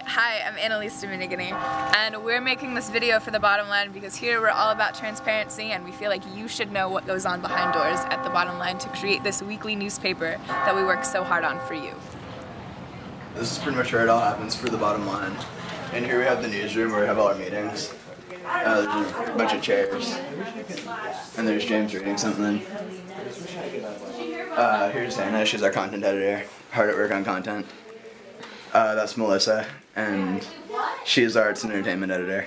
Hi, I'm Annalisa Minigany, and we're making this video for The Bottom Line because here we're all about transparency and we feel like you should know what goes on behind doors at The Bottom Line to create this weekly newspaper that we work so hard on for you. This is pretty much where it all happens for The Bottom Line. And here we have the newsroom where we have all our meetings. There's a bunch of chairs. And there's James reading something. Here's Hannah, she's our content editor, hard at work on content. That's Melissa, and she's our arts and entertainment editor.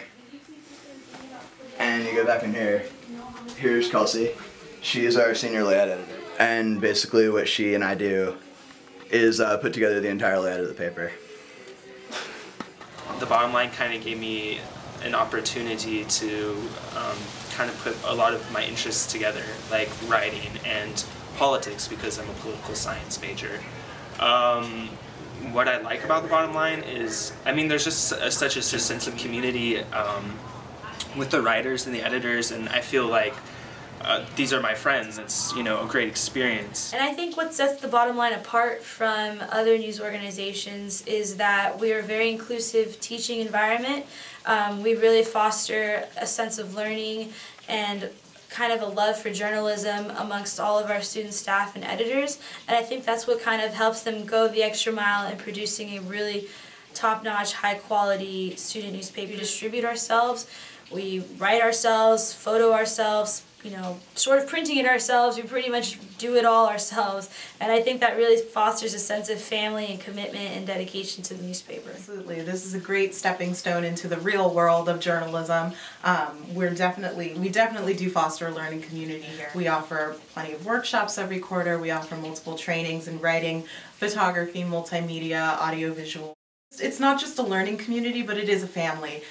And you go back in here, here's Kelsey. She's our senior layout editor. And basically what she and I do is put together the entire layout of the paper. The Bottom Line kind of gave me an opportunity to kind of put a lot of my interests together, like writing and politics, because I'm a political science major. What I like about The Bottom Line is, I mean, there's just such a sense of community with the writers and the editors, and I feel like these are my friends. It's, you know, a great experience. And I think what sets The Bottom Line apart from other news organizations is that we are a very inclusive teaching environment. We really foster a sense of learning and kind of a love for journalism amongst all of our students, staff, and editors, and I think that's what kind of helps them go the extra mile in producing a really top-notch, high-quality student newspaper. We distribute ourselves, we write ourselves, photo ourselves, you know, sort of printing it ourselves. We pretty much do it all ourselves, and I think that really fosters a sense of family and commitment and dedication to the newspaper. Absolutely, this is a great stepping stone into the real world of journalism. We definitely do foster a learning community here. We offer plenty of workshops every quarter. We offer multiple trainings in writing, photography, multimedia, audiovisual. It's not just a learning community, but it is a family.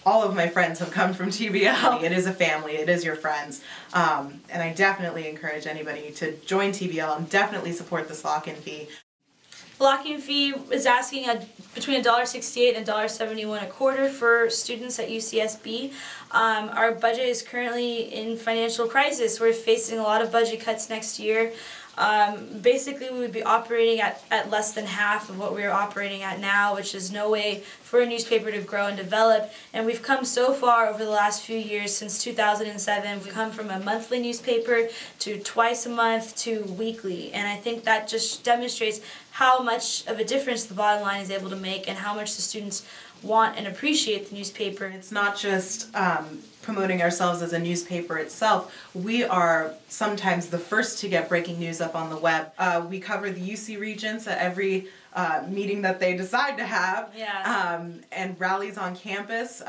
All of my friends have come from TBL. It is a family, it is your friends. And I definitely encourage anybody to join TBL and definitely support this lock-in fee. The lock-in fee is asking between $1.68 and $1.71 a quarter for students at UCSB. Our budget is currently in financial crisis. We're facing a lot of budget cuts next year. Basically, we would be operating at less than half of what we're operating at now, which is no way for a newspaper to grow and develop. And we've come so far over the last few years. Since 2007, we've come from a monthly newspaper to twice a month to weekly. And I think that just demonstrates how much of a difference The Bottom Line is able to make and how much the students want and appreciate the newspaper. It's not just promoting ourselves as a newspaper itself. We are sometimes the first to get breaking news up on the web. We cover the UC Regents at every meeting that they decide to have, and rallies on campus,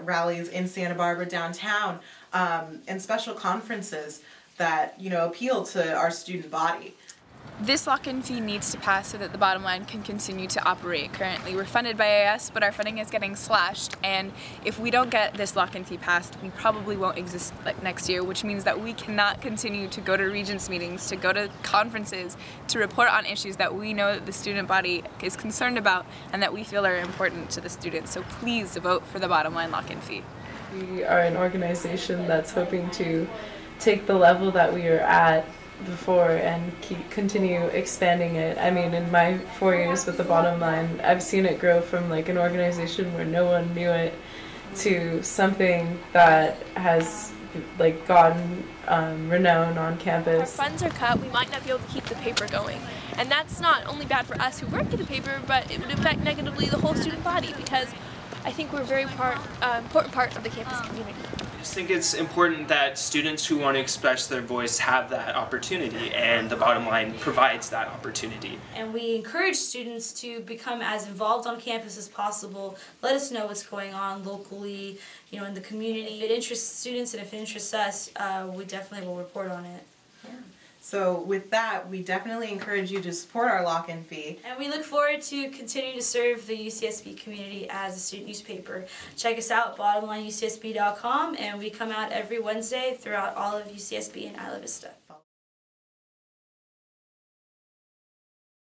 rallies in Santa Barbara downtown, and special conferences that, you know, appeal to our student body. This lock-in fee needs to pass so that The Bottom Line can continue to operate. Currently, we're funded by AS, but our funding is getting slashed, and if we don't get this lock-in fee passed, we probably won't exist next year, which means that we cannot continue to go to Regents meetings, to go to conferences, to report on issues that we know that the student body is concerned about and that we feel are important to the students. So please vote for the Bottom Line lock-in fee. We are an organization that's hoping to take the level that we are at before and continue expanding it. I mean, in my 4 years with The Bottom Line, I've seen it grow from like an organization where no one knew it to something that has like gotten renown on campus. Our funds are cut, we might not be able to keep the paper going. And that's not only bad for us who work at the paper, but it would affect negatively the whole student body, because I think we're a very important part of the campus community. I just think it's important that students who want to express their voice have that opportunity, and The Bottom Line provides that opportunity. And we encourage students to become as involved on campus as possible. Let us know what's going on locally, you know, in the community. If it interests students and if it interests us, we definitely will report on it. Yeah. So with that, we definitely encourage you to support our lock-in fee. And we look forward to continuing to serve the UCSB community as a student newspaper. Check us out at bottomlineucsb.com, and we come out every Wednesday throughout all of UCSB and Isla Vista.